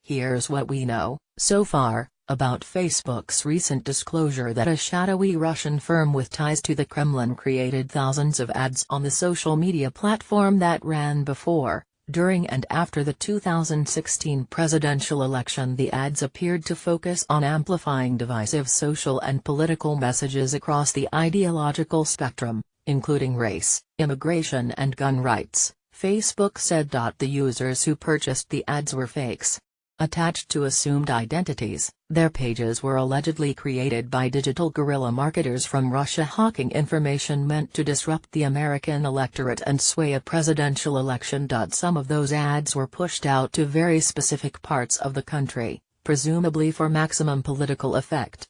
Here's what we know, so far, about Facebook's recent disclosure that a shadowy Russian firm with ties to the Kremlin created thousands of ads on the social media platform that ran before, during and after the 2016 presidential election. The ads appeared to focus on amplifying divisive social and political messages across the ideological spectrum, including race, immigration and gun rights, Facebook said. The users who purchased the ads were fakes. Attached to assumed identities, their pages were allegedly created by digital guerrilla marketers from Russia hawking information meant to disrupt the American electorate and sway a presidential election. Some of those ads were pushed out to very specific parts of the country, presumably for maximum political effect.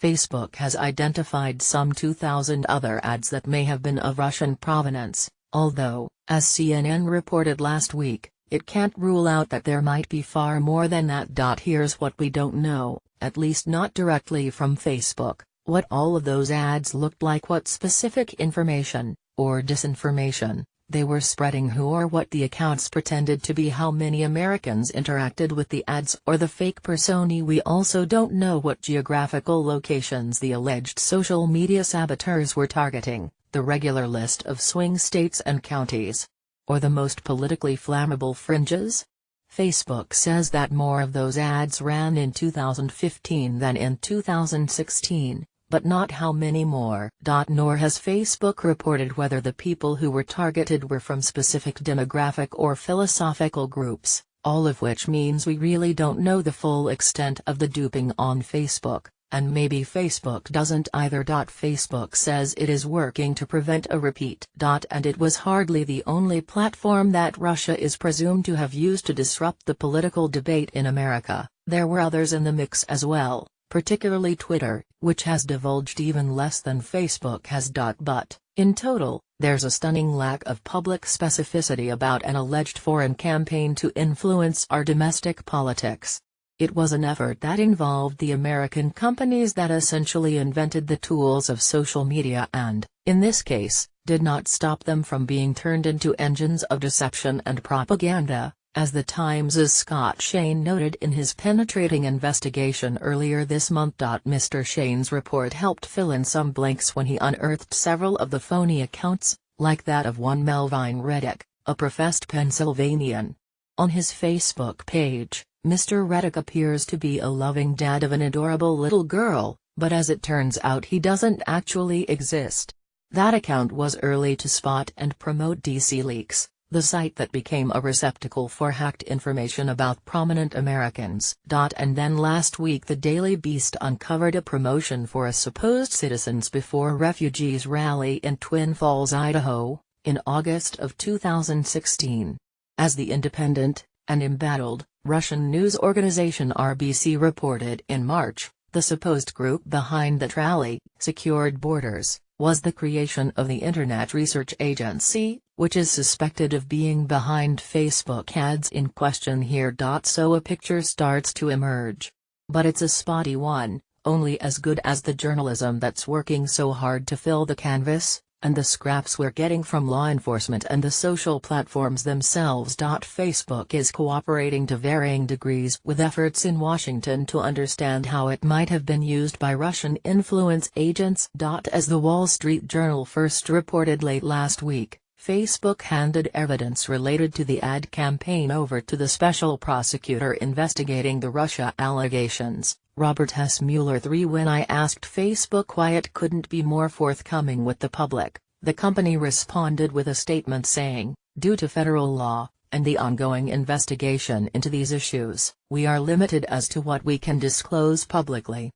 Facebook has identified some 2,000 other ads that may have been of Russian provenance, although, as CNN reported last week, it can't rule out that there might be far more than that. Here's what we don't know, at least not directly from Facebook: what all of those ads looked like, what specific information, or disinformation, they were spreading, who or what the accounts pretended to be, how many Americans interacted with the ads or the fake personae. We also don't know what geographical locations the alleged social media saboteurs were targeting, the regular list of swing states and counties, or the most politically flammable fringes. Facebook says that more of those ads ran in 2015 than in 2016, but not how many more. Nor has Facebook reported whether the people who were targeted were from specific demographic or philosophical groups, all of which means we really don't know the full extent of the duping on Facebook. And maybe Facebook doesn't either. Facebook says it is working to prevent a repeat. And it was hardly the only platform that Russia is presumed to have used to disrupt the political debate in America. There were others in the mix as well, particularly Twitter, which has divulged even less than Facebook has. But, in total, there's a stunning lack of public specificity about an alleged foreign campaign to influence our domestic politics. It was an effort that involved the American companies that essentially invented the tools of social media and, in this case, did not stop them from being turned into engines of deception and propaganda, as the Times' Scott Shane noted in his penetrating investigation earlier this month. Mr. Shane's report helped fill in some blanks when he unearthed several of the phony accounts, like that of one Melvin Reddick, a professed Pennsylvanian. On his Facebook page, Mr. Reddick appears to be a loving dad of an adorable little girl, but as it turns out he doesn't actually exist. That account was early to spot and promote DC Leaks, the site that became a receptacle for hacked information about prominent Americans. And then last week the Daily Beast uncovered a promotion for a supposed Citizens Before Refugees rally in Twin Falls, Idaho, in August of 2016. As the independent, and embattled, Russian news organization RBC reported in March, the supposed group behind that rally, Secured Borders, was the creation of the Internet Research Agency, which is suspected of being behind Facebook ads in question here. So a picture starts to emerge. But it's a spotty one, only as good as the journalism that's working so hard to fill the canvas, and the scraps we're getting from law enforcement and the social platforms themselves. Facebook is cooperating to varying degrees with efforts in Washington to understand how it might have been used by Russian influence agents. As the Wall Street Journal first reported late last week, Facebook handed evidence related to the ad campaign over to the special prosecutor investigating the Russia allegations, Robert S. Mueller III. When I asked Facebook why it couldn't be more forthcoming with the public, the company responded with a statement saying, "Due to federal law, and the ongoing investigation into these issues, we are limited as to what we can disclose publicly."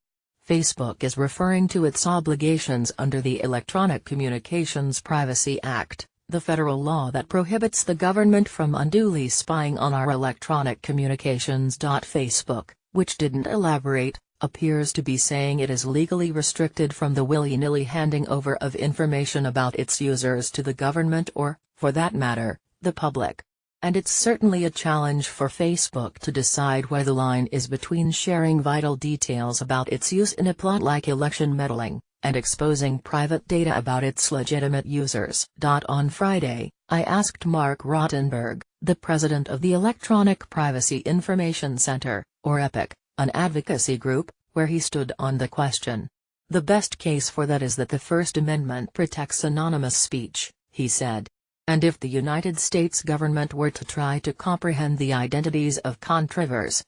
Facebook is referring to its obligations under the Electronic Communications Privacy Act, the federal law that prohibits the government from unduly spying on our electronic communications. Facebook, which didn't elaborate, appears to be saying it is legally restricted from the willy-nilly handing over of information about its users to the government or, for that matter, the public. And it's certainly a challenge for Facebook to decide where the line is between sharing vital details about its use in a plot like election meddling, and exposing private data about its legitimate users. On Friday, I asked Mark Rottenberg, the president of the Electronic Privacy Information Center, or EPIC, an advocacy group, where he stood on the question. The best case for that is that the First Amendment protects anonymous speech, he said. And if the United States government were to try to comprehend the identities of contrivers,